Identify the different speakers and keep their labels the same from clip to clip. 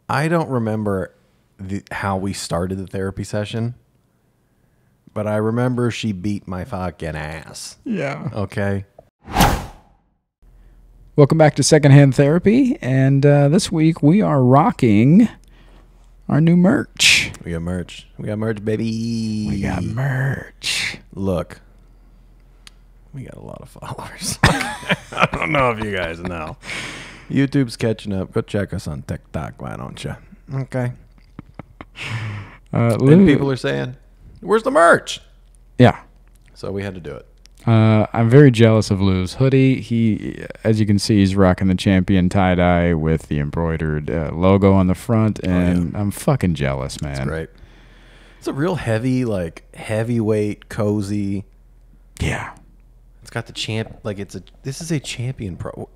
Speaker 1: I don't remember how we started the therapy session, but I remember she beat my fucking ass.
Speaker 2: Yeah.
Speaker 1: Okay.
Speaker 2: Welcome back to Secondhand Therapy, and this week we are rocking our new merch.
Speaker 1: We got merch. We got merch, baby.
Speaker 2: We got merch.
Speaker 1: Look, we got a lot of followers. I don't know if you guys know. YouTube's catching up. Go check us on TikTok, why don't you? Okay. And people are saying, where's the merch?
Speaker 2: Yeah.
Speaker 1: So we had to do it.
Speaker 2: I'm very jealous of Lou's hoodie. He, as you can see, he's rocking the Champion tie-dye with the embroidered logo on the front, and I'm fucking jealous, man.
Speaker 1: That's great. It's a real heavy, like, heavyweight, cozy.
Speaker 2: Yeah.
Speaker 1: It's got the this is a Champion Pro.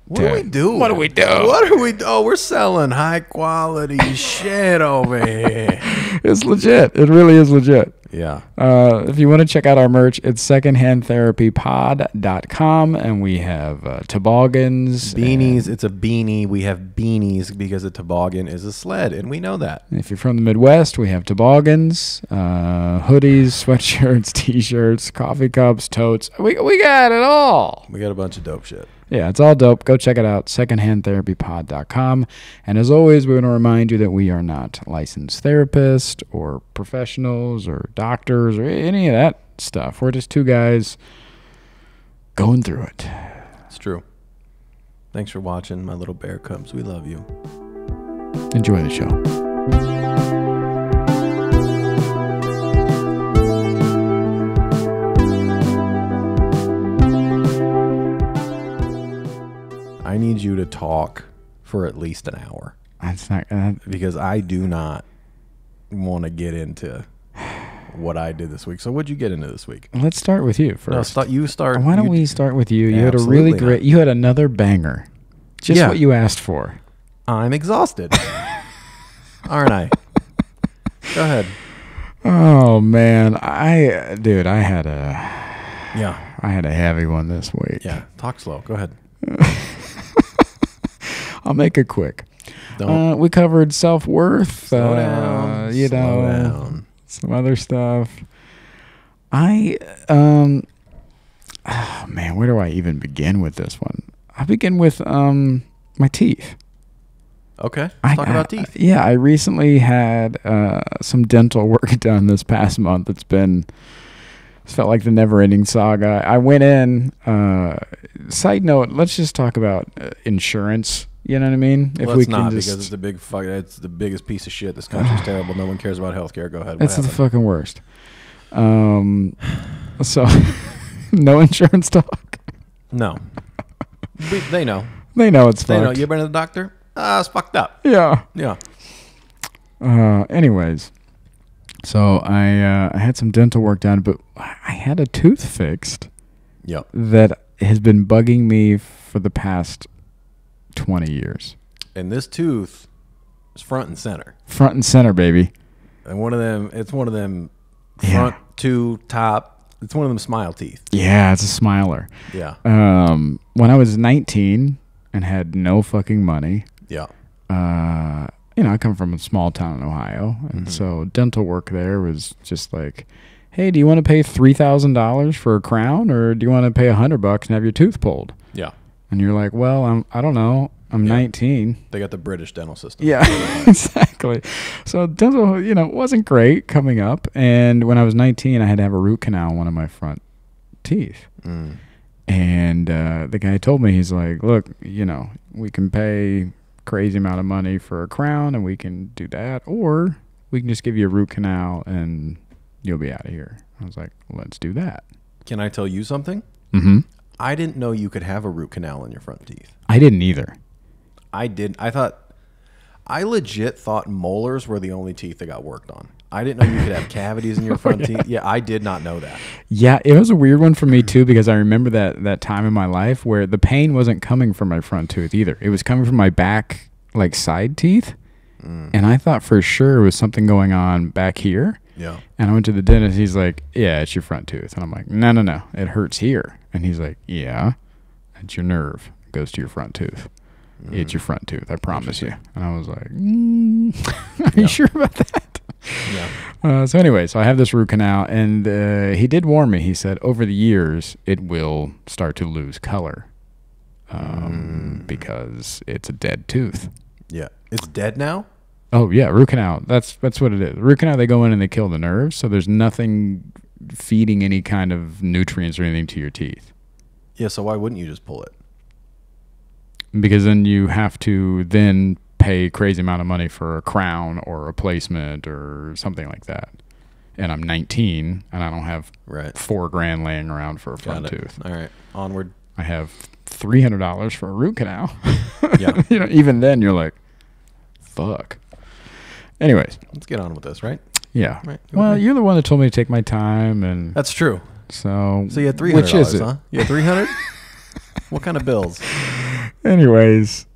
Speaker 1: What
Speaker 2: Dude,
Speaker 1: are we doing?
Speaker 2: what do we do?
Speaker 1: What are we do? Oh, we're selling high quality shit over here.
Speaker 2: It's legit. It really is legit.
Speaker 1: Yeah.
Speaker 2: If you want to check out our merch, it's secondhandtherapypod.com, and we have toboggans.
Speaker 1: Beanies. It's a beanie. We have beanies because a toboggan is a sled, and we know that.
Speaker 2: If you're from the Midwest, we have toboggans, hoodies, sweatshirts, T-shirts, coffee cups, totes. We got it all.
Speaker 1: We got a bunch of dope shit.
Speaker 2: Yeah, it's all dope. Go check it out, secondhandtherapypod.com. And as always, we want to remind you that we are not licensed therapists or professionals or doctors or any of that stuff. We're just two guys going through it.
Speaker 1: It's true. Thanks for watching, my little bear cubs. We love you.
Speaker 2: Enjoy the show.
Speaker 1: I need you to talk for at least an hour.
Speaker 2: That's not
Speaker 1: because I do not want to get into what I did this week. So what'd you get into this week?
Speaker 2: Let's start with you first.
Speaker 1: No, you start.
Speaker 2: Why don't we start with you? You had a really great. You had another banger. Just what you asked for.
Speaker 1: I'm exhausted. Aren't I? Go ahead.
Speaker 2: Oh man, I had a heavy one this week.
Speaker 1: Yeah, talk slow. Go ahead.
Speaker 2: I'll make it quick.
Speaker 1: Don't.
Speaker 2: We covered self-worth.
Speaker 1: Slow down.
Speaker 2: Slow down. Some other stuff. Oh man, where do I even begin with this one? I begin with my teeth.
Speaker 1: Okay, let's talk about teeth.
Speaker 2: Yeah, I recently had some dental work done this past month. It's felt like the never-ending saga. I went in. Side note: let's just talk about insurance. You know what I mean?
Speaker 1: Because it's it's the biggest piece of shit. This country's terrible. No one cares about healthcare. Go ahead.
Speaker 2: It's the fucking worst. So, no insurance talk.
Speaker 1: No, they know.
Speaker 2: They know it's fucked.
Speaker 1: They know. You ever been to the doctor? It's fucked up.
Speaker 2: Yeah.
Speaker 1: Yeah.
Speaker 2: Anyways, so I had some dental work done, but I had a tooth fixed.
Speaker 1: Yep.
Speaker 2: That has been bugging me for the past 20 years.
Speaker 1: And this tooth is front and center.
Speaker 2: Front and center, baby.
Speaker 1: And it's one of them front to top. It's one of them smile teeth.
Speaker 2: Yeah, it's a smiler.
Speaker 1: Yeah.
Speaker 2: When I was 19 and had no fucking money.
Speaker 1: Yeah.
Speaker 2: I come from a small town in Ohio, and so dental work there was just like, hey, do you want to pay $3,000 for a crown, or do you want to pay $100 and have your tooth pulled?
Speaker 1: Yeah.
Speaker 2: And you're like, well, I don't know. I'm 19.
Speaker 1: They got the British dental system.
Speaker 2: Yeah, exactly. So dental, wasn't great coming up. And when I was 19, I had to have a root canal on one of my front teeth.
Speaker 1: Mm.
Speaker 2: And the guy told me, he's like, look, we can pay crazy amount of money for a crown, and we can do that, or we can just give you a root canal and you'll be out of here. I was like, let's do that.
Speaker 1: Can I tell you something?
Speaker 2: Mm-hmm.
Speaker 1: I didn't know you could have a root canal in your front teeth.
Speaker 2: I didn't either.
Speaker 1: I legit thought molars were the only teeth that got worked on. I didn't know you could have cavities in your front teeth. Yeah, I did not know that.
Speaker 2: Yeah, it was a weird one for me too, because I remember that time in my life where the pain wasn't coming from my front tooth either. It was coming from my back, like side teeth. And I thought for sure it was something going on back here.
Speaker 1: Yeah.
Speaker 2: And I went to the dentist. He's like, yeah, it's your front tooth. And I'm like, no, it hurts here. And he's like, yeah, it's your nerve. It goes to your front tooth. it's your front tooth. I promise you. And I was like, are you sure about that?
Speaker 1: Yeah.
Speaker 2: So anyway, so I have this root canal, and he did warn me. He said over the years it will start to lose color because it's a dead tooth.
Speaker 1: Yeah. It's dead now?
Speaker 2: Oh yeah, root canal. That's what it is. Root canal, they go in and they kill the nerves, so there's nothing feeding any kind of nutrients or anything to your teeth.
Speaker 1: Yeah, so why wouldn't you just pull it?
Speaker 2: Because then you have to then pay a crazy amount of money for a crown or a replacement or something like that. And I'm 19 and I don't have $4,000 laying around for a front tooth.
Speaker 1: All right, onward.
Speaker 2: I have $300 for a root canal.
Speaker 1: Yeah.
Speaker 2: You know, even then you're like, fuck. Anyways,
Speaker 1: let's get on with this, right?
Speaker 2: Yeah. Right. Well, you're the one that told me to take my time, and
Speaker 1: that's true.
Speaker 2: So
Speaker 1: you had $300,
Speaker 2: which is it?
Speaker 1: Huh? You had 300? What kind of bills?
Speaker 2: Anyways,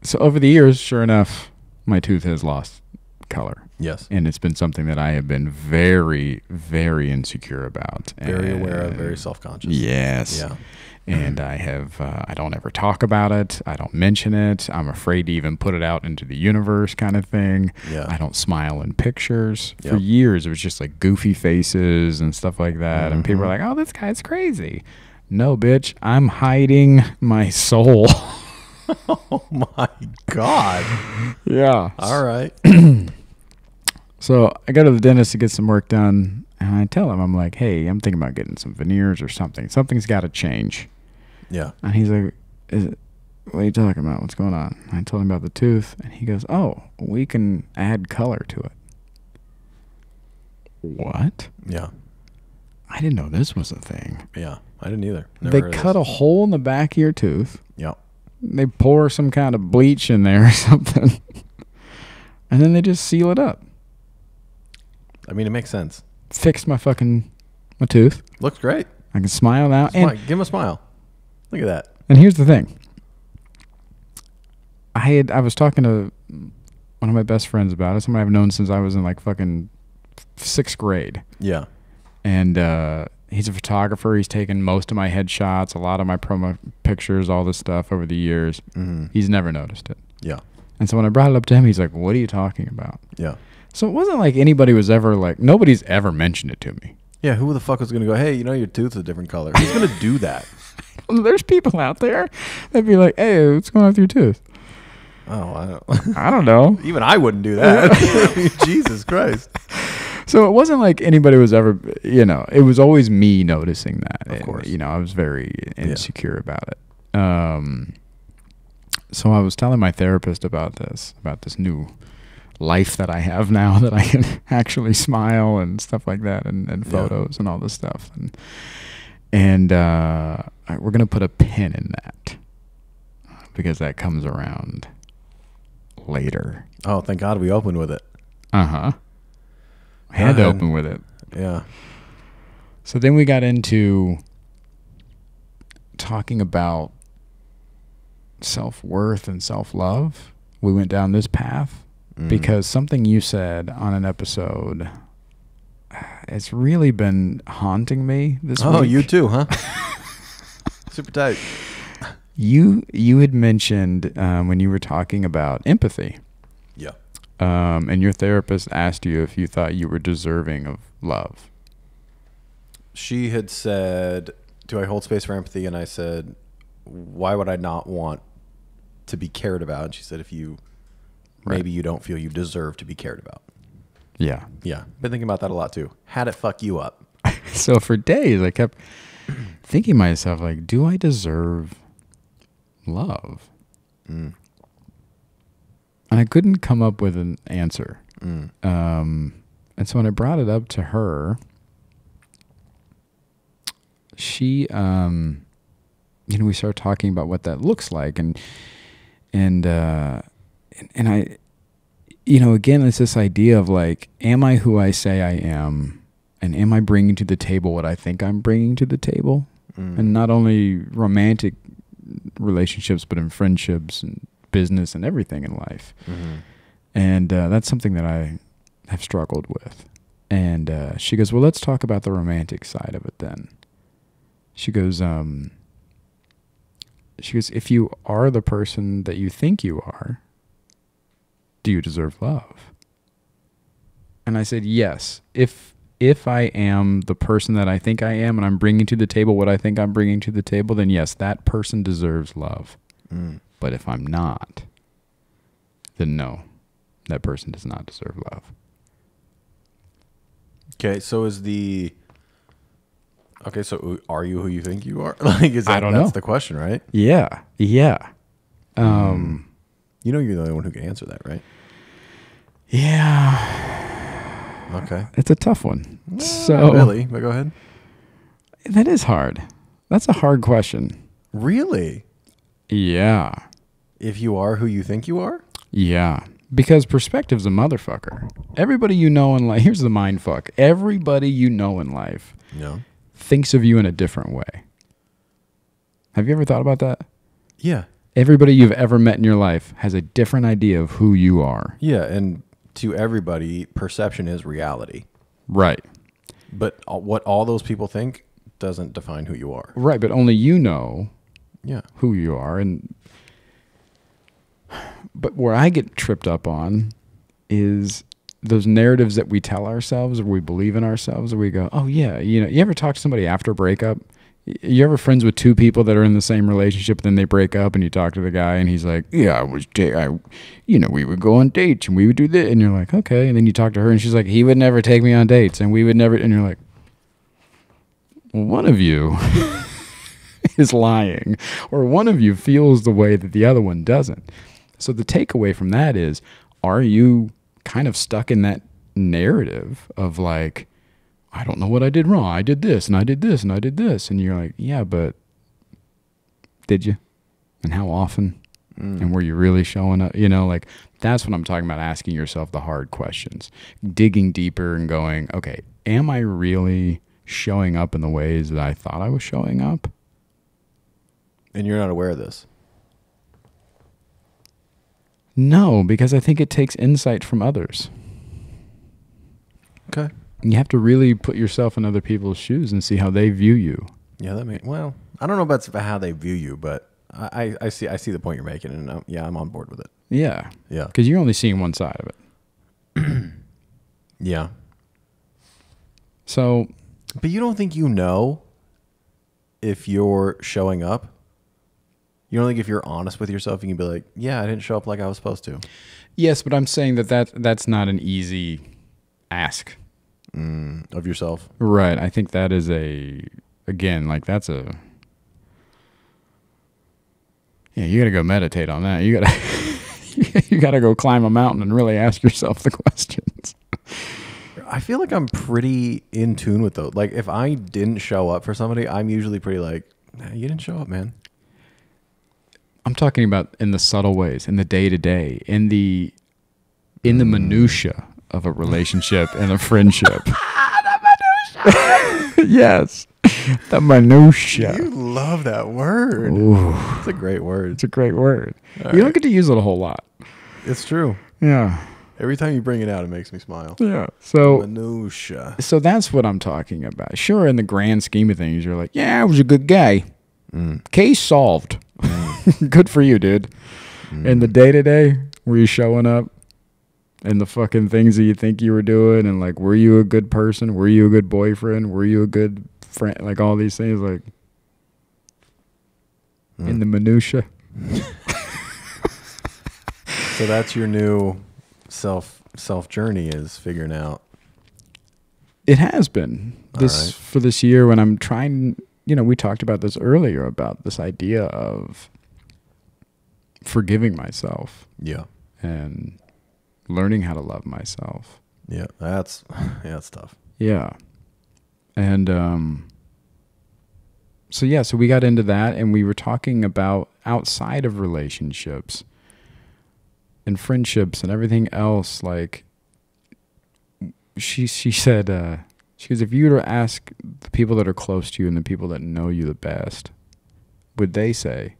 Speaker 2: so over the years, sure enough, my tooth has lost color.
Speaker 1: Yes.
Speaker 2: And it's been something that I have been very, very insecure about.
Speaker 1: Very aware of, very self-conscious.
Speaker 2: Yes.
Speaker 1: Yeah.
Speaker 2: And I have, I don't ever talk about it. I don't mention it. I'm afraid to even put it out into the universe kind of thing.
Speaker 1: Yeah.
Speaker 2: I don't smile in pictures. For years, it was just like goofy faces and stuff like that. And people are like, oh, this guy's crazy. No, bitch. I'm hiding my soul.
Speaker 1: Oh, my God.
Speaker 2: Yeah.
Speaker 1: All right.
Speaker 2: So I go to the dentist to get some work done. And I tell him, I'm like, hey, I'm thinking about getting some veneers or something. Something's got to change.
Speaker 1: Yeah.
Speaker 2: And he's like, what are you talking about? What's going on? I told him about the tooth. And he goes, oh, we can add color to it. What?
Speaker 1: Yeah.
Speaker 2: I didn't know this was a thing.
Speaker 1: Yeah. I didn't either.
Speaker 2: They cut a hole in the back of your tooth.
Speaker 1: Yep.
Speaker 2: They pour some kind of bleach in there or something. And then they just seal it up.
Speaker 1: I mean, it makes sense.
Speaker 2: Fixed my tooth.
Speaker 1: Looks great.
Speaker 2: I can smile now.
Speaker 1: Give him a smile. Look at that.
Speaker 2: And here's the thing. I was talking to one of my best friends about it. Someone I've known since I was in like fucking 6th grade.
Speaker 1: Yeah.
Speaker 2: And he's a photographer. He's taken most of my headshots, a lot of my promo pictures, all this stuff over the years. Mm-hmm. He's never noticed it.
Speaker 1: Yeah.
Speaker 2: And so when I brought it up to him, he's like, what are you talking about?
Speaker 1: Yeah.
Speaker 2: So it wasn't like anybody was ever like, nobody's ever mentioned it to me.
Speaker 1: Yeah, who the fuck was going to go, hey, you know, your tooth's a different color? Who's going to do that?
Speaker 2: Well, there's people out there that'd be like, hey, what's going on with your tooth?
Speaker 1: Oh,
Speaker 2: I don't know.
Speaker 1: Even I wouldn't do that. Jesus Christ.
Speaker 2: So it wasn't like anybody was ever, you know, it was always me noticing that.
Speaker 1: Of course.
Speaker 2: You know, I was very insecure about it. So I was telling my therapist about this new life that I have now, that I can actually smile and stuff like that, and photos and all this stuff. And we're going to put a pin in that because that comes around later.
Speaker 1: Oh, thank God we opened with it.
Speaker 2: Uh-huh. I had to open with it.
Speaker 1: Yeah.
Speaker 2: So then we got into talking about self-worth and self-love. We went down this path because something you said on an episode, it's really been haunting me this week.
Speaker 1: Oh, you too, huh? Super tight.
Speaker 2: You had mentioned when you were talking about empathy.
Speaker 1: Yeah.
Speaker 2: And your therapist asked you if you thought you were deserving of love.
Speaker 1: She had said, do I hold space for empathy? And I said, why would I not want to be cared about? And she said, if you, maybe you don't feel you deserve to be cared about.
Speaker 2: Yeah.
Speaker 1: Yeah. Been thinking about that a lot too. How'd it fuck you up?
Speaker 2: So for days I kept thinking to myself, like, do I deserve love? And I couldn't come up with an answer. And so when I brought it up to her, she, you know, we started talking about what that looks like. And I, you know, again, it's this idea of like, am I who I say I am? And am I bringing to the table what I think I'm bringing to the table? And not only romantic relationships, but in friendships and business and everything in life. And that's something that I have struggled with. And she goes, well, let's talk about the romantic side of it then. She goes, She goes, if you are the person that you think you are, do you deserve love? And I said, yes. If I am the person that I think I am and I'm bringing to the table what I think I'm bringing to the table, then yes, that person deserves love. But if I'm not, then no, that person does not deserve love.
Speaker 1: Okay, so so are you who you think you are? Like,
Speaker 2: I don't know.
Speaker 1: That's the question, right?
Speaker 2: Yeah.
Speaker 1: You know you're the only one who can answer that, right?
Speaker 2: Yeah.
Speaker 1: Okay.
Speaker 2: It's a tough one.
Speaker 1: Not really, but go ahead.
Speaker 2: That is hard. That's a hard question.
Speaker 1: Really?
Speaker 2: Yeah.
Speaker 1: If you are who you think you are?
Speaker 2: Yeah. Because perspective's a motherfucker. Everybody you know in life, here's the mind fuck. Everybody you know in life thinks of you in a different way. Have you ever thought about that?
Speaker 1: Yeah.
Speaker 2: Everybody you've ever met in your life has a different idea of who you are.
Speaker 1: Yeah, and to everybody, perception is reality.
Speaker 2: Right.
Speaker 1: But what all those people think doesn't define who you are.
Speaker 2: Right, but only you know who you are. But where I get tripped up on is those narratives that we tell ourselves or we believe in ourselves, or we go, oh yeah, you ever talk to somebody after a breakup? You ever friends with two people that are in the same relationship, then they break up, and you talk to the guy, and he's like, yeah, we would go on dates, and we would do this, and you're like, okay, and then you talk to her, and she's like, he would never take me on dates, and we would never, and you're like, well, one of you is lying, or one of you feels the way that the other one doesn't. So the takeaway from that is, are you kind of stuck in that narrative of like, I don't know what I did wrong. I did this and I did this and I did this. And you're like, yeah, but did you? And how often? And were you really showing up? Like that's what I'm talking about, asking yourself the hard questions, digging deeper and going, okay, am I really showing up in the ways that I thought I was showing up?
Speaker 1: And you're not aware of this?
Speaker 2: No, because I think it takes insight from others.
Speaker 1: Okay.
Speaker 2: You have to really put yourself in other people's shoes and see how they view you.
Speaker 1: Yeah, well, I don't know about how they view you, but I see the point you're making, and I'm on board with it.
Speaker 2: Yeah.
Speaker 1: Yeah.
Speaker 2: Because you're only seeing one side of it.
Speaker 1: Yeah.
Speaker 2: So.
Speaker 1: But you don't think you know if you're showing up? You don't think if you're honest with yourself, you can be like, yeah, I didn't show up like I was supposed to?
Speaker 2: Yes, but I'm saying that's not an easy ask.
Speaker 1: Of yourself?
Speaker 2: Right. I think that is you gotta go meditate on that. You gotta go climb a mountain and really ask yourself the questions.
Speaker 1: I feel like I'm pretty in tune with those. Like if I didn't show up for somebody, I'm usually pretty like, nah, you didn't show up, man. I'm
Speaker 2: talking about in the subtle ways, in the day-to-day, in the minutia of a relationship and a friendship.
Speaker 1: The minutia.
Speaker 2: Yes. The minutia.
Speaker 1: You love that word.
Speaker 2: Ooh.
Speaker 1: It's a great word.
Speaker 2: It's a great word.
Speaker 1: All
Speaker 2: you don't get to use it a whole lot.
Speaker 1: It's true.
Speaker 2: Yeah.
Speaker 1: Every time you bring it out, it makes me smile.
Speaker 2: Yeah. So
Speaker 1: minutia.
Speaker 2: So that's what I'm talking about. Sure, in the grand scheme of things, you're like, yeah, I was a good guy. Case solved. Good for you, dude. In the day-to-day, were you showing up and the fucking things that you think you were doing, and like, were you a good person? Were you a good boyfriend? Were you a good friend? Like all these things, like in the minutia.
Speaker 1: So that's your new self journey, is figuring out.
Speaker 2: It has been for this year when I'm trying. We talked about this earlier about this idea of forgiving myself. Yeah. And learning how to love myself.
Speaker 1: Yeah, that's tough.
Speaker 2: Yeah. And so we got into that, and we were talking about outside of relationships and friendships and everything else. Like she said, she goes, if you were to ask the people that are close to you and the people that know you the best, would they say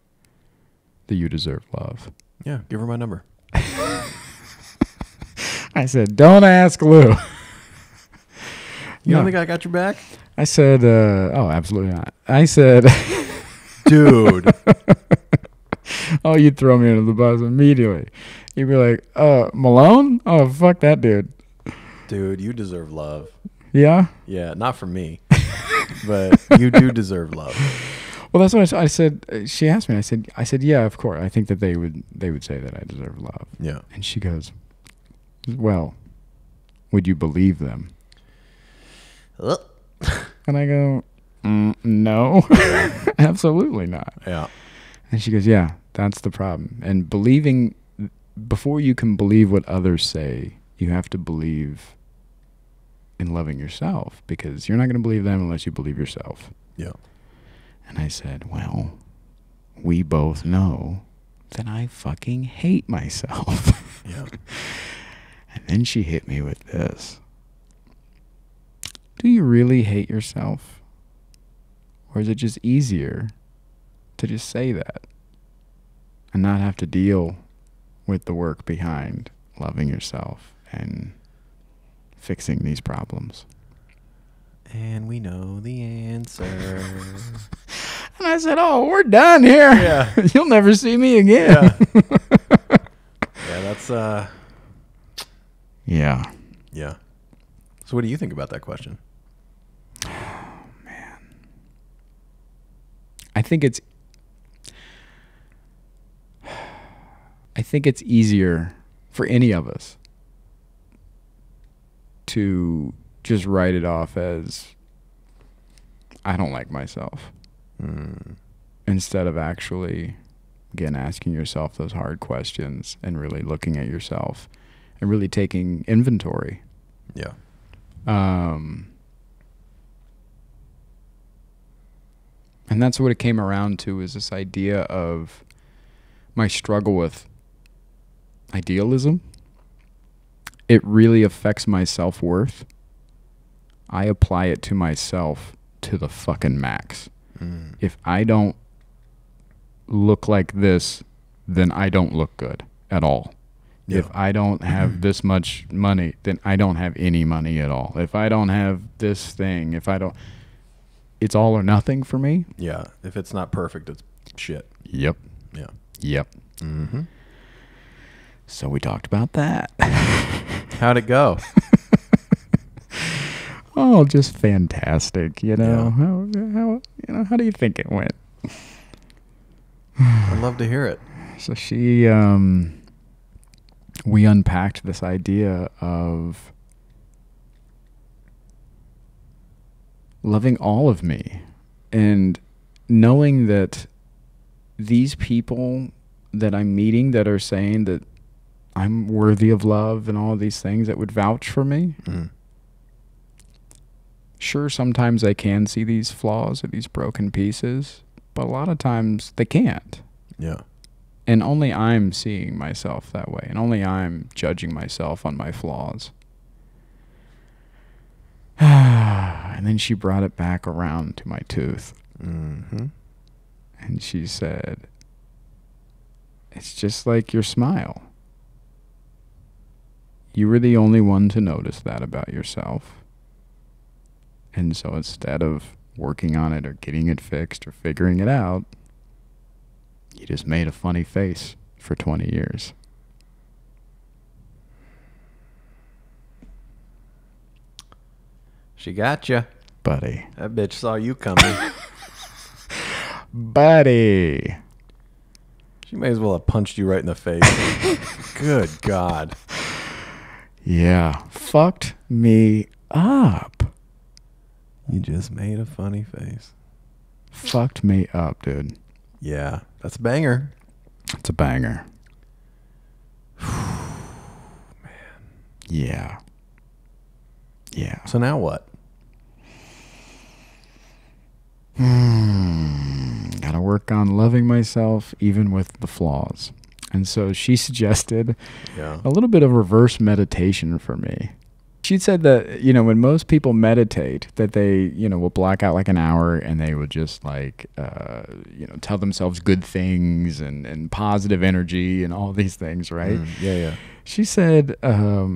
Speaker 2: that you deserve love?
Speaker 1: Yeah, give her my number.
Speaker 2: I said, don't ask Lou.
Speaker 1: You don't think I got your back?
Speaker 2: I said, oh, absolutely not. I said,
Speaker 1: dude,
Speaker 2: Oh, you'd throw me under the bus immediately. You'd be like, Malone? Oh, fuck that dude.
Speaker 1: Dude, you deserve love.
Speaker 2: Yeah?
Speaker 1: Yeah, not from me, but you do deserve love.
Speaker 2: Well, that's what I said. She asked me. I said, yeah, of course. I think that they would say that I deserve love.
Speaker 1: Yeah.
Speaker 2: And she goes, well, would you believe them? And I go, no, absolutely not.
Speaker 1: Yeah.
Speaker 2: And she goes, yeah, that's the problem. And believing, before you can believe what others say, you have to believe in loving yourself, because you're not going to believe them unless you believe yourself.
Speaker 1: Yeah.
Speaker 2: And I said, well, we both know that I fucking hate myself.
Speaker 1: Yeah.
Speaker 2: And then she hit me with this. Do you really hate yourself? Or is it just easier to just say that and not have to deal with the work behind loving yourself and fixing these problems?
Speaker 1: And we know the answer.
Speaker 2: And I said, oh, we're done here.
Speaker 1: Yeah.
Speaker 2: You'll never see me again.
Speaker 1: Yeah. Yeah, that's
Speaker 2: Yeah.
Speaker 1: yeah. So what do you think about that question?
Speaker 2: Man. I think it's easier for any of us to just write it off as I don't like myself. Instead of actually, again, asking yourself those hard questions and really looking at yourself and really taking inventory.
Speaker 1: Yeah.
Speaker 2: And that's what it came around to, is this idea of my struggle with idealism. It really affects my self-worth. I apply it to myself to the fucking max. If I don't look like this, then I don't look good at all. Yeah. If I don't have this much money, then I don't have any money at all. If I don't have this thing, it's all or nothing for me.
Speaker 1: Yeah. If it's not perfect, it's shit.
Speaker 2: Yep.
Speaker 1: Yeah.
Speaker 2: Yep.
Speaker 1: Mm-hmm.
Speaker 2: So we talked about that.
Speaker 1: How'd it go?
Speaker 2: Oh, just fantastic. You know,
Speaker 1: Yeah.
Speaker 2: how do you think it went?
Speaker 1: I'd love to hear it.
Speaker 2: So we unpacked this idea of loving all of me and knowing that these people that I'm meeting that are saying that I'm worthy of love and all of these things that would vouch for me. Sure, sometimes I can see these flaws or these broken pieces, but a lot of times they can't.
Speaker 1: Yeah.
Speaker 2: And only I'm seeing myself that way, and only I'm judging myself on my flaws. And then she brought it back around to my tooth.
Speaker 1: Mm-hmm.
Speaker 2: And she said, it's just like your smile. You were the only one to notice that about yourself. And so instead of working on it or getting it fixed or figuring it out, you just made a funny face for 20 years.
Speaker 1: She got you.
Speaker 2: Buddy.
Speaker 1: That bitch saw you coming.
Speaker 2: Buddy.
Speaker 1: She may as well have punched you right in the face. Good God.
Speaker 2: Yeah. Fucked me up.
Speaker 1: You just made a funny face.
Speaker 2: Fucked me up, dude.
Speaker 1: Yeah. That's a banger.
Speaker 2: It's a banger.
Speaker 1: Man.
Speaker 2: Yeah. Yeah.
Speaker 1: So now what?
Speaker 2: Gotta work on loving myself even with the flaws. And so she suggested a little bit of reverse meditation for me. She said that, when most people meditate, that they, will black out like an hour and they would just tell themselves good things and positive energy and all these things, right?
Speaker 1: Yeah.
Speaker 2: She said, for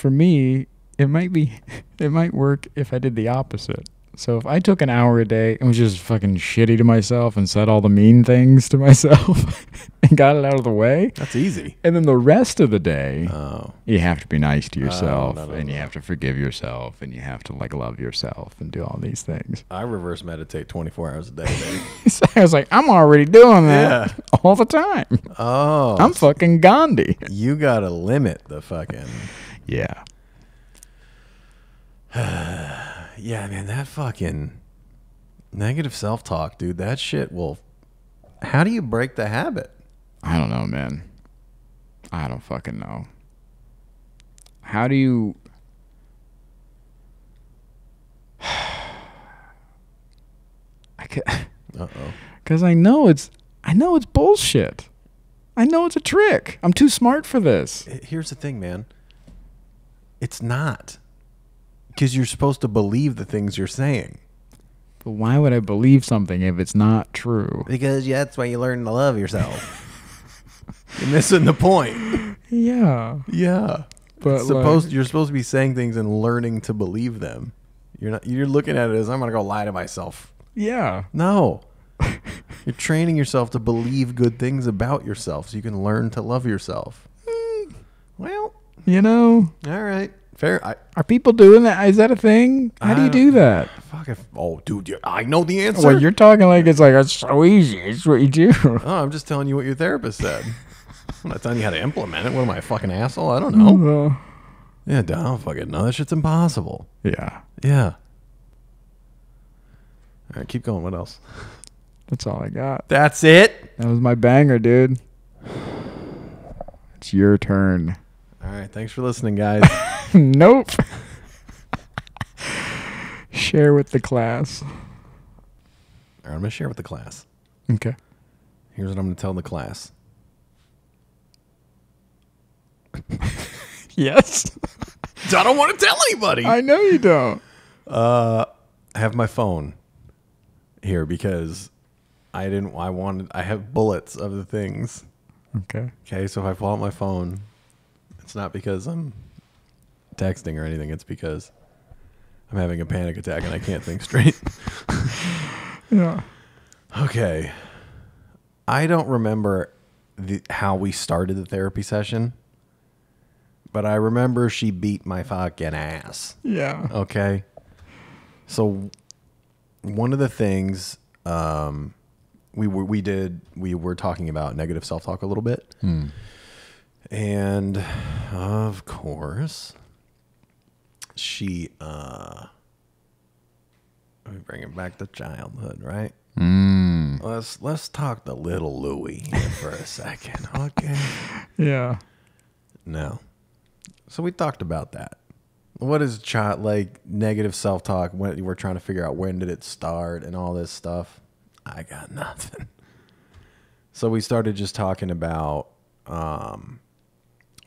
Speaker 2: me, it might work if I did the opposite. So if I took an hour a day and was just fucking shitty to myself and said all the mean things to myself and got it out of the way,
Speaker 1: That's easy.
Speaker 2: and then the rest of the day,
Speaker 1: Oh.
Speaker 2: you have to be nice to yourself,
Speaker 1: no,
Speaker 2: and you
Speaker 1: no.
Speaker 2: have to forgive yourself, and you have to like love yourself and do all these things.
Speaker 1: I reverse meditate 24 hours a day, baby.
Speaker 2: So I was like, I'm already doing that all the time.
Speaker 1: Oh.
Speaker 2: I'm fucking Gandhi.
Speaker 1: You gotta limit the fucking...
Speaker 2: Yeah.
Speaker 1: Yeah, man, that fucking negative self-talk, dude, that shit will... How do you break the habit?
Speaker 2: I don't know, man. I don't fucking know. How do you...
Speaker 1: Uh-oh.
Speaker 2: Because I know it's bullshit. I know it's a trick. I'm too smart for this.
Speaker 1: Here's the thing, man. It's not. Because you're supposed to believe the things you're saying.
Speaker 2: But why would I believe something if it's not true?
Speaker 1: Because that's why you learn to love yourself. You're missing the point.
Speaker 2: Yeah.
Speaker 1: Yeah.
Speaker 2: But
Speaker 1: You're supposed to be saying things and learning to believe them. You're looking at it as I'm gonna go lie to myself.
Speaker 2: yeah.
Speaker 1: No. You're training yourself to believe good things about yourself so you can learn to love yourself. Well,
Speaker 2: You know,
Speaker 1: all right. Fair.
Speaker 2: are people doing that? Is that a thing? How do you do that?
Speaker 1: Fuck if. Oh, dude, I know the answer.
Speaker 2: Well, you're talking like it's so easy. It's what you do.
Speaker 1: Oh, I'm just telling you what your therapist said. I'm not telling you how to implement it. What am I, a fucking asshole? I don't know. Yeah, I don't fucking know. That shit's impossible.
Speaker 2: Yeah.
Speaker 1: Yeah. All right, keep going. What else?
Speaker 2: That's all I got.
Speaker 1: That's it?
Speaker 2: That was my banger, dude. It's your turn.
Speaker 1: All right, thanks for listening, guys.
Speaker 2: Nope. Share with the class.
Speaker 1: All right, I'm going to share with the class.
Speaker 2: Okay.
Speaker 1: Here's what I'm going to tell the class.
Speaker 2: Yes.
Speaker 1: I don't want to tell anybody.
Speaker 2: I know you don't.
Speaker 1: I have my phone here because I have bullets of the things.
Speaker 2: Okay.
Speaker 1: Okay, so if I pull out my phone, it's not because I'm texting or anything. It's because I'm having a panic attack and I can't think straight.
Speaker 2: Yeah.
Speaker 1: Okay. I don't remember how we started the therapy session, but I remember she beat my fucking ass.
Speaker 2: Yeah.
Speaker 1: Okay. So one of the things we were talking about negative self-talk a little bit. And of course she let me bring it back to childhood, right? Let's talk to little Louie here for a second, okay?
Speaker 2: Yeah.
Speaker 1: No. So we talked about that. What is negative self-talk? When we're trying to figure out when did it start and all this stuff. I got nothing. So we started just talking about.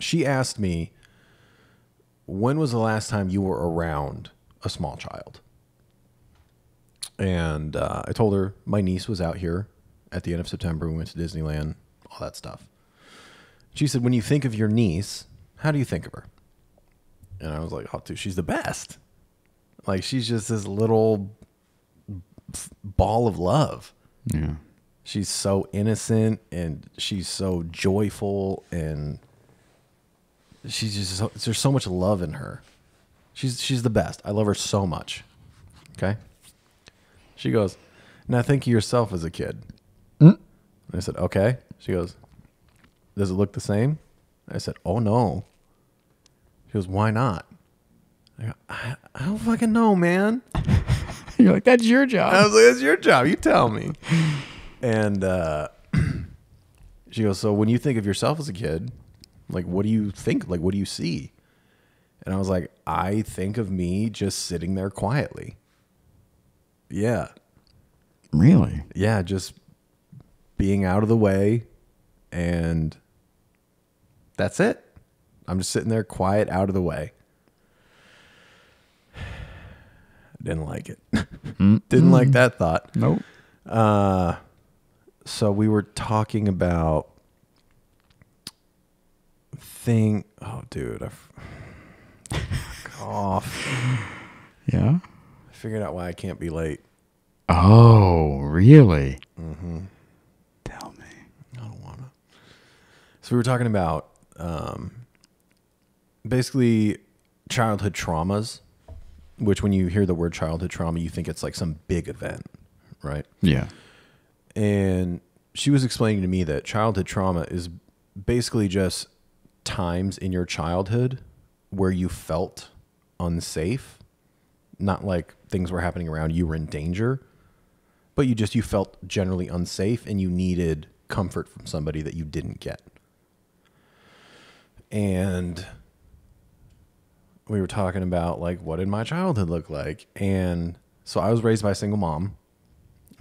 Speaker 1: She asked me, "When was the last time you were around a small child?" And I told her my niece was out here at the end of September. We went to Disneyland, all that stuff. She said, "When you think of your niece, how do you think of her?" And I was like, "Oh, dude, she's the best. Like, she's just this little ball of love."
Speaker 2: Yeah.
Speaker 1: She's so innocent and she's so joyful and she's just there's so much love in her. She's the best. I love her so much. Okay. She goes, "Now think of yourself as a kid." And I said, "Okay." She goes, "Does it look the same?" I said, "Oh no." She goes, "Why not?" I go, I don't fucking know, man.
Speaker 2: You're like, that's your job.
Speaker 1: I was like, "It's your job. You tell me." And she goes, "So when you think of yourself as a kid, like, what do you think? Like, what do you see?" And I was like, "I think of me just sitting there quietly." Yeah.
Speaker 2: Really?
Speaker 1: Yeah, just being out of the way, and that's it. I'm just sitting there quiet, out of the way. Didn't like it. Didn't like that thought.
Speaker 2: Nope.
Speaker 1: So we were talking about oh, dude, off.
Speaker 2: Yeah.
Speaker 1: figured out why I can't be late.
Speaker 2: Oh, really?
Speaker 1: Mm-hmm.
Speaker 2: Tell me.
Speaker 1: I don't want to. So we were talking about basically childhood traumas, which when you hear the word childhood trauma, you think it's like some big event, right?
Speaker 2: Yeah.
Speaker 1: And she was explaining to me that childhood trauma is basically just times in your childhood where you felt unsafe, not like things were happening around you were in danger, but you felt generally unsafe and you needed comfort from somebody that you didn't get. And we were talking about like, what did my childhood look like? And so I was raised by a single mom.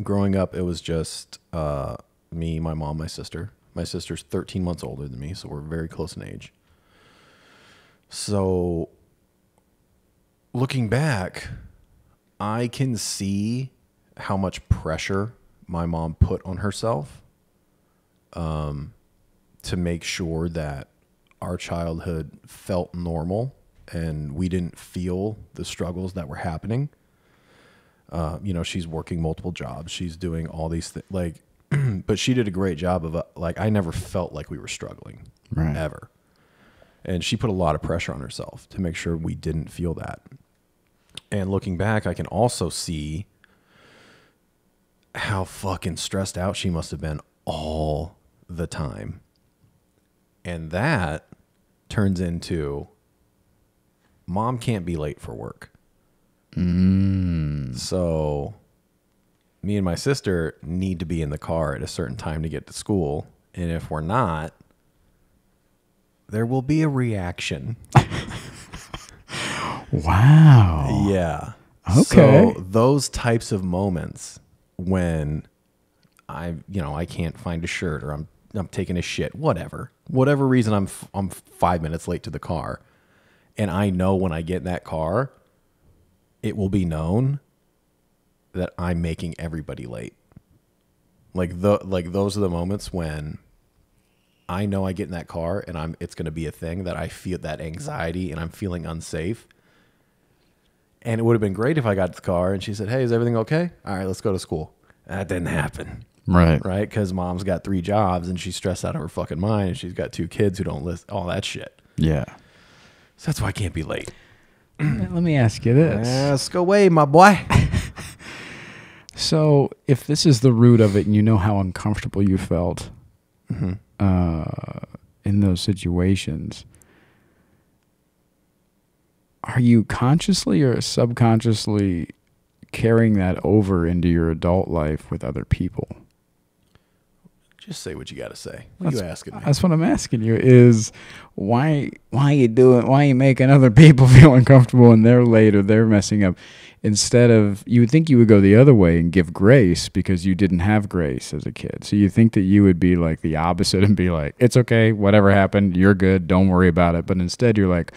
Speaker 1: Growing up, it was just me, my mom, my sister. My sister's 13 months older than me, so we're very close in age. So looking back, I can see how much pressure my mom put on herself to make sure that our childhood felt normal and we didn't feel the struggles that were happening. You know, she's working multiple jobs. She's doing all these things, like, but she did a great job of like, I never felt like we were struggling,
Speaker 2: Right.
Speaker 1: ever. And she put a lot of pressure on herself to make sure we didn't feel that. And looking back, I can also see how fucking stressed out she must have been all the time. And that turns into mom can't be late for work. So me and my sister need to be in the car at a certain time to get to school. And if we're not, there will be a reaction.
Speaker 2: Wow.
Speaker 1: Yeah.
Speaker 2: Okay.
Speaker 1: So those types of moments when I can't find a shirt or I'm taking a shit, whatever reason I'm 5 minutes late to the car, and I know when I get in that car, it will be known that I'm making everybody late. Like those are the moments when I know I get in that car and it's going to be a thing that I feel that anxiety and I'm feeling unsafe. And it would have been great if I got to the car and she said, "Hey, is everything okay? All right, let's go to school." That didn't happen.
Speaker 2: Right.
Speaker 1: Right? Because mom's got 3 jobs and she's stressed out of her fucking mind and she's got 2 kids who don't listen, all that shit.
Speaker 2: Yeah.
Speaker 1: So that's why I can't be late.
Speaker 2: Let me ask you this.
Speaker 1: Ask away, my boy.
Speaker 2: So if this is the root of it and you know how uncomfortable you felt in those situations, are you consciously or subconsciously carrying that over into your adult life with other people?
Speaker 1: Just say what you got to say. What are you asking me?
Speaker 2: That's what I'm asking you is why are you making other people feel uncomfortable when they're late or they're messing up, instead of, you would think you would go the other way and give grace because you didn't have grace as a kid. So you think that you would be like the opposite and be like, it's okay, whatever happened, you're good, don't worry about it. But instead you're like,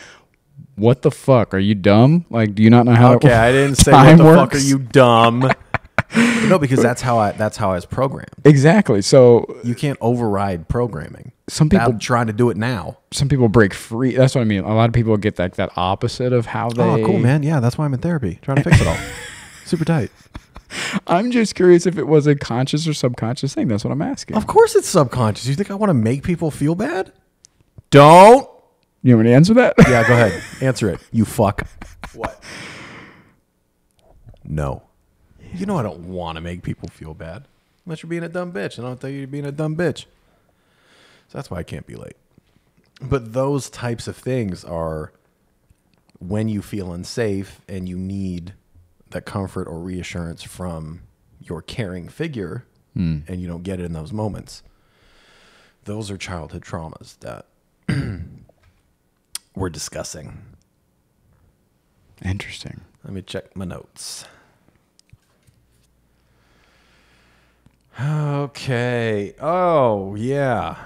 Speaker 2: what the fuck? Are you dumb? Like, do you not know how?
Speaker 1: Okay, I didn't say what the fuck are you dumb. No, because that's how I was programmed.
Speaker 2: Exactly. So
Speaker 1: you can't override programming.
Speaker 2: Some people
Speaker 1: I'm trying to do it now.
Speaker 2: Some people break free. That's what I mean. A lot of people get that opposite of how they.
Speaker 1: Oh, cool, man. Yeah, that's why I'm in therapy, trying to fix it all. Super tight.
Speaker 2: I'm just curious if it was a conscious or subconscious thing. That's what I'm asking.
Speaker 1: Of course, it's subconscious. You think I want to make people feel bad? Don't.
Speaker 2: You want me to answer that?
Speaker 1: Yeah, go ahead. Answer it. You fuck. What? No. You know I don't want to make people feel bad. Unless you're being a dumb bitch. And I don't tell you you're being a dumb bitch. So that's why I can't be late. But those types of things are when you feel unsafe and you need that comfort or reassurance from your caring figure and you don't get it in those moments. Those are childhood traumas that we're discussing.
Speaker 2: Interesting.
Speaker 1: Let me check my notes. Okay. Oh, yeah.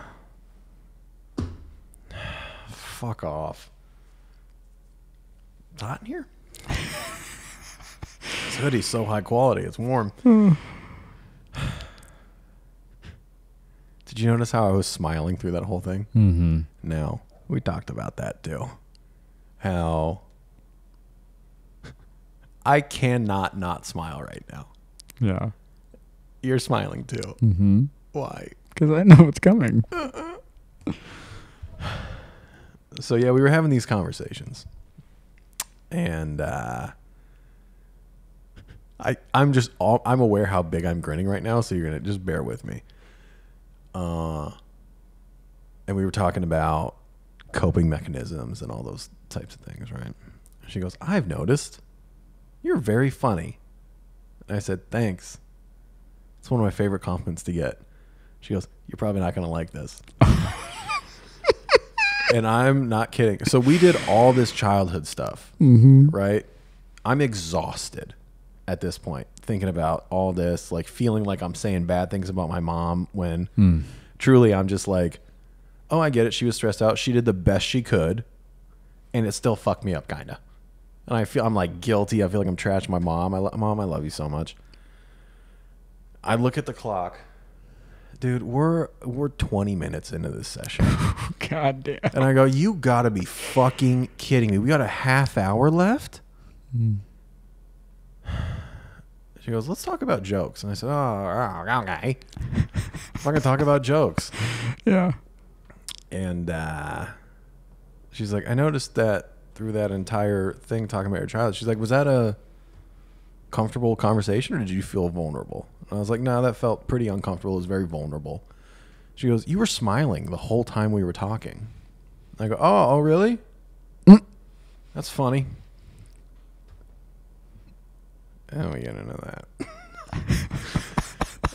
Speaker 1: Fuck off. It's hot in here. This hoodie's so high quality. It's warm. Did you notice how I was smiling through that whole thing?
Speaker 2: Mm-hmm.
Speaker 1: No. We talked about that too. How I cannot not smile right now.
Speaker 2: Yeah.
Speaker 1: You're smiling too.
Speaker 2: Mm-hmm.
Speaker 1: Why?
Speaker 2: Because I know it's coming.
Speaker 1: So yeah, we were having these conversations, and I'm aware how big I'm grinning right now, so you're gonna just bear with me. And we were talking about coping mechanisms and all those types of things, right? She goes, I've noticed you're very funny. And I said, thanks. It's one of my favorite compliments to get. She goes, you're probably not going to like this. And I'm not kidding. So we did all this childhood stuff, right? I'm exhausted at this point, thinking about all this, like feeling like I'm saying bad things about my mom when truly I'm just like, oh, I get it. She was stressed out. She did the best she could, and it still fucked me up, kind of. And I'm like guilty. I feel like I'm trashing my mom. Mom, I love you so much. I look at the clock. Dude, we're 20 minutes into this session.
Speaker 2: God damn.
Speaker 1: And I go, you gotta be fucking kidding me. We got a half hour left? She goes, let's talk about jokes. And I said, oh, okay. I'm gonna talk about jokes.
Speaker 2: Yeah.
Speaker 1: And she's like, I noticed that through that entire thing talking about your childhood. She's like, was that a comfortable conversation or did you feel vulnerable? And I was like, no, that felt pretty uncomfortable. It was very vulnerable. She goes, you were smiling the whole time we were talking. I go, oh really? That's funny. And we get into that.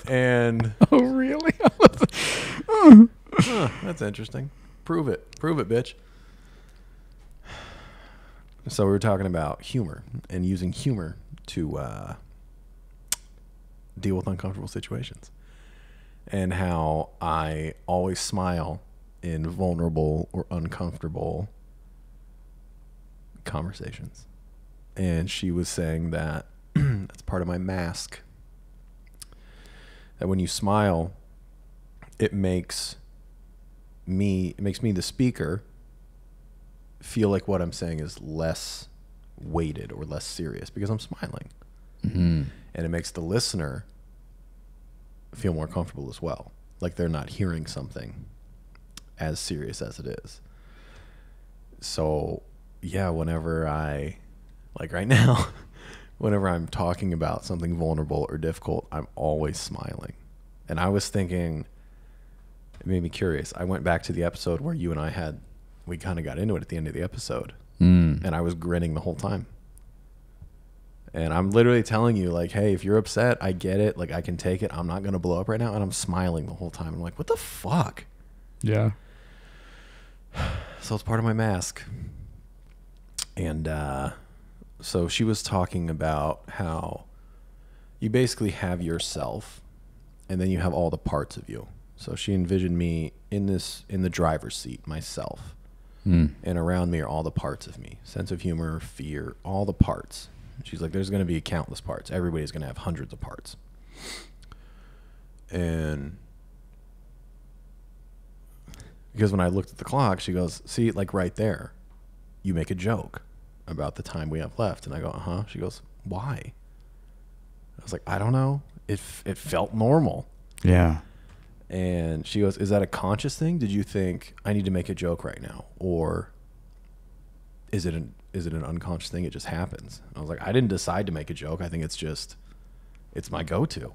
Speaker 1: And
Speaker 2: oh, really?
Speaker 1: that's interesting. Prove it, bitch. So we were talking about humor and using humor to deal with uncomfortable situations, and how I always smile in vulnerable or uncomfortable conversations. And she was saying that that's part of my mask. That when you smile, it makes me the speaker feel like what I'm saying is less weighted or less serious because I'm smiling. And it makes the listener feel more comfortable as well. Like they're not hearing something as serious as it is. So yeah, whenever like right now, whenever I'm talking about something vulnerable or difficult, I'm always smiling. And I was thinking, it made me curious. I went back to the episode where you and I we kind of got into it at the end of the episode. And I was grinning the whole time. And I'm literally telling you, like, hey, if you're upset, I get it. Like, I can take it. I'm not going to blow up right now. And I'm smiling the whole time. I'm like, what the fuck?
Speaker 2: Yeah.
Speaker 1: So it's part of my mask. And so she was talking about how you basically have yourself and then you have all the parts of you. So she envisioned me in the driver's seat, myself. And around me are all the parts of me. Sense of humor, fear, all the parts. She's like, there's going to be countless parts. Everybody's going to have hundreds of parts. And because when I looked at the clock, she goes, see, like right there, you make a joke about the time we have left. And I go, uh-huh. She goes, why? I was like, I don't know. It felt normal.
Speaker 2: Yeah.
Speaker 1: And she goes, is that a conscious thing? Did you think I need to make a joke right now? Or is it an unconscious thing? It just happens. And I was like, I didn't decide to make a joke. I think it's my go-to.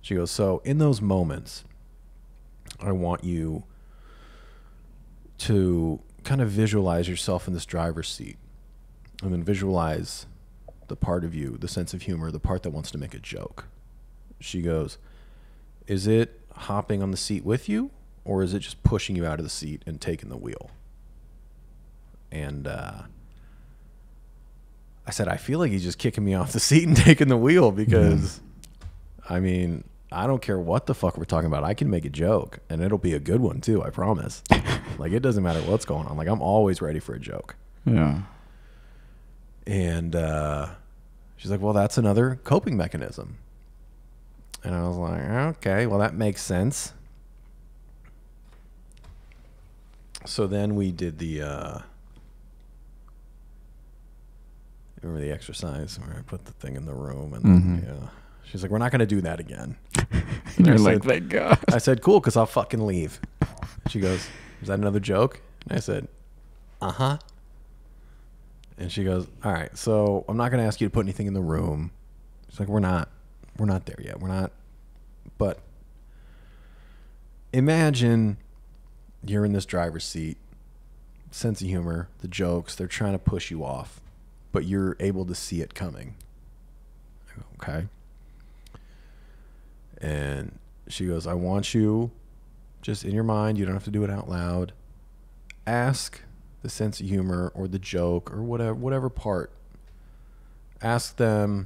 Speaker 1: She goes, so in those moments, I want you to kind of visualize yourself in this driver's seat and then visualize the part of you, the sense of humor, the part that wants to make a joke. She goes, is it hopping on the seat with you, or is it just pushing you out of the seat and taking the wheel? And I said, I feel like he's just kicking me off the seat and taking the wheel because, I mean, I don't care what the fuck we're talking about. I can make a joke, and it'll be a good one too, I promise. Like, it doesn't matter what's going on. Like, I'm always ready for a joke.
Speaker 2: Yeah.
Speaker 1: And she's like, well, that's another coping mechanism. And I was like, okay, well, that makes sense. So then we did Remember the exercise where I put the thing in the room and then, yeah. She's like, we're not going to do that again.
Speaker 2: You're like, thank God.
Speaker 1: I said, cool, because I'll fucking leave. She goes, is that another joke? And I said, uh-huh. And she goes, all right, so I'm not going to ask you to put anything in the room. She's like, we're not there yet. We're not. But imagine you're in this driver's seat, sense of humor, the jokes, they're trying to push you off, but you're able to see it coming. I go, okay. And she goes, I want you, just in your mind, you don't have to do it out loud, ask the sense of humor or the joke or whatever part. Ask them,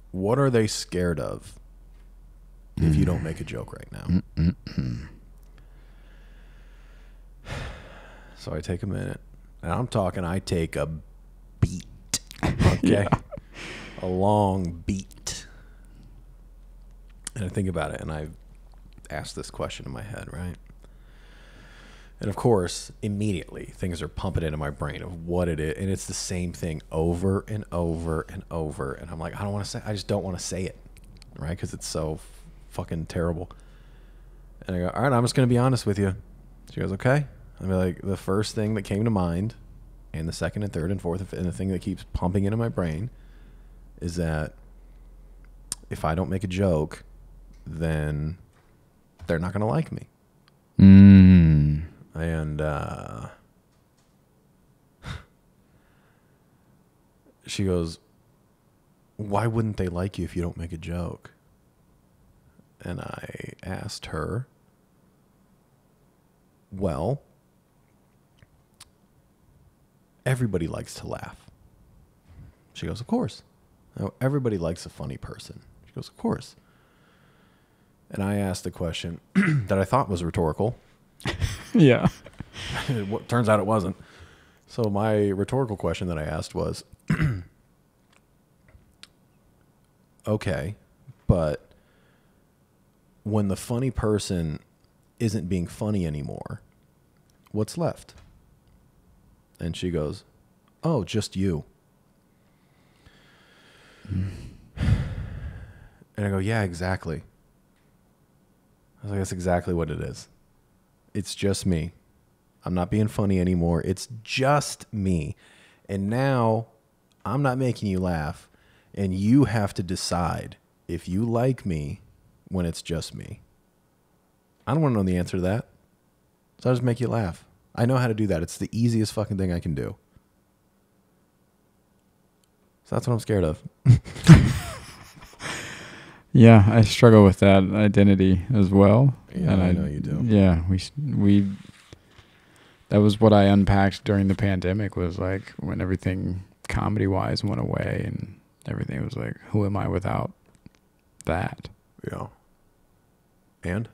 Speaker 1: what are they scared of if you don't make a joke right now? So I take a minute. And I'm talking, I take a beat. Okay?
Speaker 2: Yeah.
Speaker 1: A long beat. And I think about it, and I ask this question in my head, right? And of course, immediately, things are pumping into my brain of what it is. And it's the same thing over and over and over. And I'm like, I just don't want to say it, right? Because it's so fucking terrible. And I go, all right, I'm just going to be honest with you. She goes, okay. I'll be like, the first thing that came to mind, and the second and third and fourth, and the thing that keeps pumping into my brain is that if I don't make a joke, then they're not going to like me. And she goes, why wouldn't they like you if you don't make a joke? And I asked her, well, everybody likes to laugh. She goes, of course. No, everybody likes a funny person. She goes, of course. And I asked the question that I thought was rhetorical.
Speaker 2: Yeah.
Speaker 1: It turns out it wasn't. So my rhetorical question that I asked was, okay, but when the funny person isn't being funny anymore, what's left? And she goes, oh, just you. And I go, yeah, exactly. I was like, that's exactly what it is. It's just me. I'm not being funny anymore. It's just me. And now I'm not making you laugh. And you have to decide if you like me when it's just me. I don't want to know the answer to that. So I'll just make you laugh. I know how to do that. It's the easiest fucking thing I can do. So that's what I'm scared of.
Speaker 2: Yeah, I struggle with that identity as well.
Speaker 1: Yeah,
Speaker 2: and
Speaker 1: I know you do.
Speaker 2: Yeah, we that was what I unpacked during the pandemic, was like when everything comedy-wise went away and everything was like, who am I without that?
Speaker 1: Yeah. And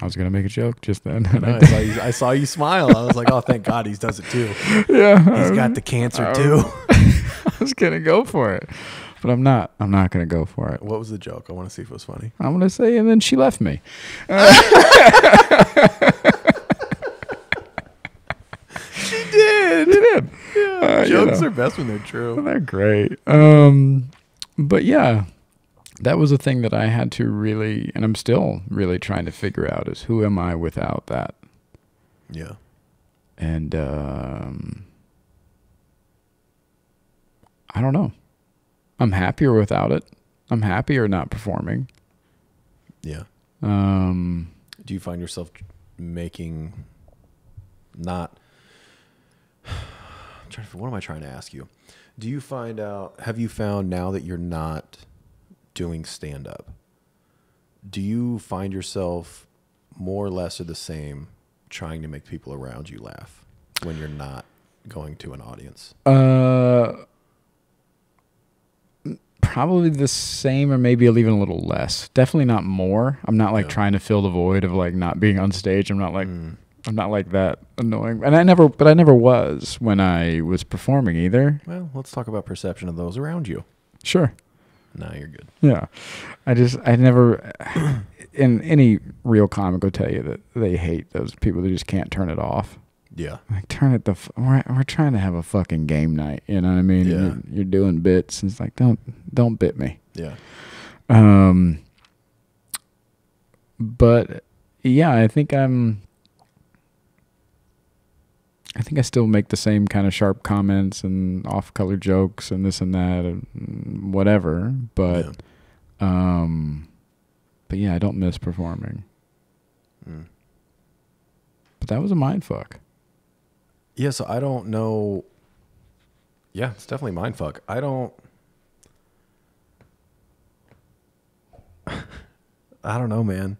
Speaker 2: I was gonna make a joke just then.
Speaker 1: I saw you smile. I was like, oh, thank God he does it too.
Speaker 2: Yeah,
Speaker 1: He's got the cancer too.
Speaker 2: I was gonna go for it, but I'm not. I'm not gonna go for it.
Speaker 1: What was the joke? I want to see if it was funny.
Speaker 2: I'm gonna say, and then she left me.
Speaker 1: She did.
Speaker 2: She did.
Speaker 1: Yeah, jokes are best when they're true.
Speaker 2: They're great. But yeah, that was a thing that I had to really, and I'm still really trying to figure out, is who am I without that?
Speaker 1: Yeah.
Speaker 2: And I don't know. I'm happier without it. I'm happier not performing.
Speaker 1: Yeah. Do you find yourself making not... what am I trying to ask you? Have you found now that you're not doing stand-up, do you find yourself more or less or the same trying to make people around you laugh when you're not going to an audience?
Speaker 2: Probably the same, or maybe even a little less. Definitely not more. I'm not like trying to fill the void of like not being on stage. I'm not like that annoying. And I never was when I was performing either.
Speaker 1: Well, let's talk about perception of those around you.
Speaker 2: Sure.
Speaker 1: No, you're good.
Speaker 2: Yeah. I never, and any real comic will tell you that they hate those people that just can't turn it off.
Speaker 1: Yeah.
Speaker 2: Like, turn it we're trying to have a fucking game night. You know what I mean?
Speaker 1: Yeah.
Speaker 2: You're doing bits. And it's like, don't bit me.
Speaker 1: Yeah.
Speaker 2: But yeah, I think I still make the same kind of sharp comments and off-color jokes and this and that and whatever. But, yeah, I don't miss performing. But that was a mind fuck.
Speaker 1: Yeah, so I don't know. Yeah, it's definitely mind fuck. I don't know, man.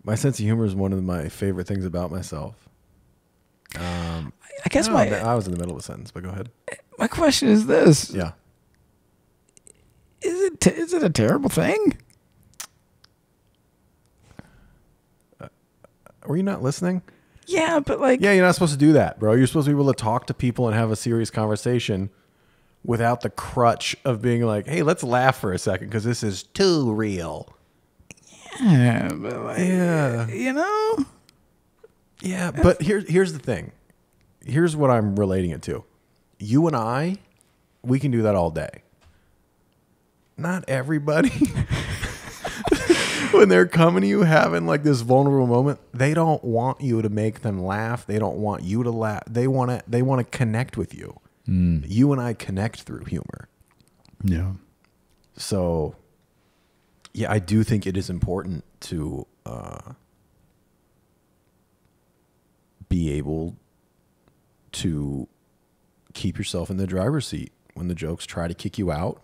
Speaker 1: My sense of humor is one of my favorite things about myself.
Speaker 2: I guess
Speaker 1: I was in the middle of a sentence, but go ahead.
Speaker 2: My question is this.
Speaker 1: Yeah.
Speaker 2: Is it a terrible thing?
Speaker 1: Were you not listening?
Speaker 2: Yeah, but like...
Speaker 1: Yeah, you're not supposed to do that, bro. You're supposed to be able to talk to people and have a serious conversation without the crutch of being like, hey, let's laugh for a second because this is too real.
Speaker 2: Yeah, but like...
Speaker 1: Yeah.
Speaker 2: You know?
Speaker 1: Yeah, but here's the thing. Here's what I'm relating it to. You and I, we can do that all day. Not everybody. When they're coming to you having like this vulnerable moment, they don't want you to make them laugh. They don't want you to laugh. They want to connect with you. You and I connect through humor.
Speaker 2: Yeah.
Speaker 1: So, yeah, I do think it is important to be able to keep yourself in the driver's seat when the jokes try to kick you out.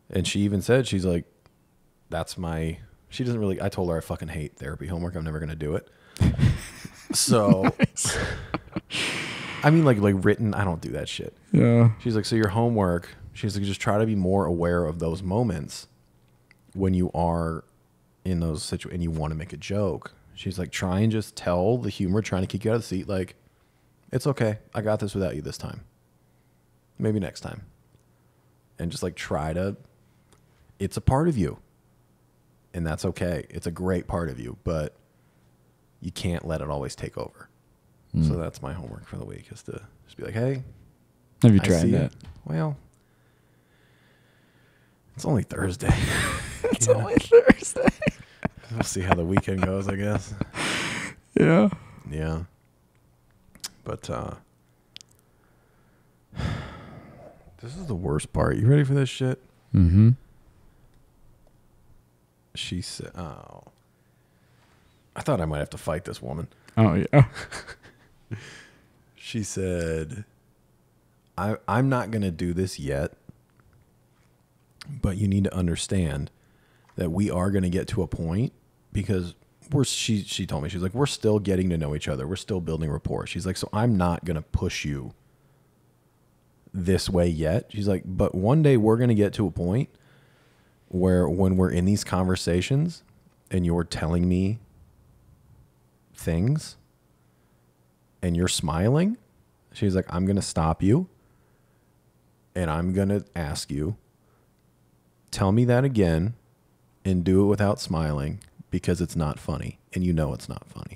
Speaker 1: And she even said, she's like, she doesn't really, I told her I fucking hate therapy homework. I'm never going to do it. So, nice. I mean, like written, I don't do that shit.
Speaker 2: Yeah.
Speaker 1: She's like, so your homework, she's like, just try to be more aware of those moments when you are in those situations and you want to make a joke. She's like, try and just tell the humor trying to kick you out of the seat. Like, it's okay. I got this without you this time. Maybe next time. And just like it's a part of you. And that's okay. It's a great part of you, but you can't let it always take over. So that's my homework for the week, is to just be like, hey.
Speaker 2: Have you tried that?
Speaker 1: Well, it's only Thursday.
Speaker 2: It's only Thursday.
Speaker 1: We'll see how the weekend goes, I guess.
Speaker 2: Yeah.
Speaker 1: Yeah. But this is the worst part. You ready for this shit?
Speaker 2: Mm-hmm.
Speaker 1: She said, oh. I thought I might have to fight this woman.
Speaker 2: Oh, yeah.
Speaker 1: She said, I'm not going to do this yet, but you need to understand that we are going to get to a point because she told me, she's like, we're still getting to know each other. We're still building rapport. She's like, so I'm not going to push you this way yet. She's like, but one day we're going to get to a point where when we're in these conversations and you're telling me things and you're smiling, she's like, I'm going to stop you and I'm going to ask you, tell me that again and do it without smiling because it's not funny and you know it's not funny.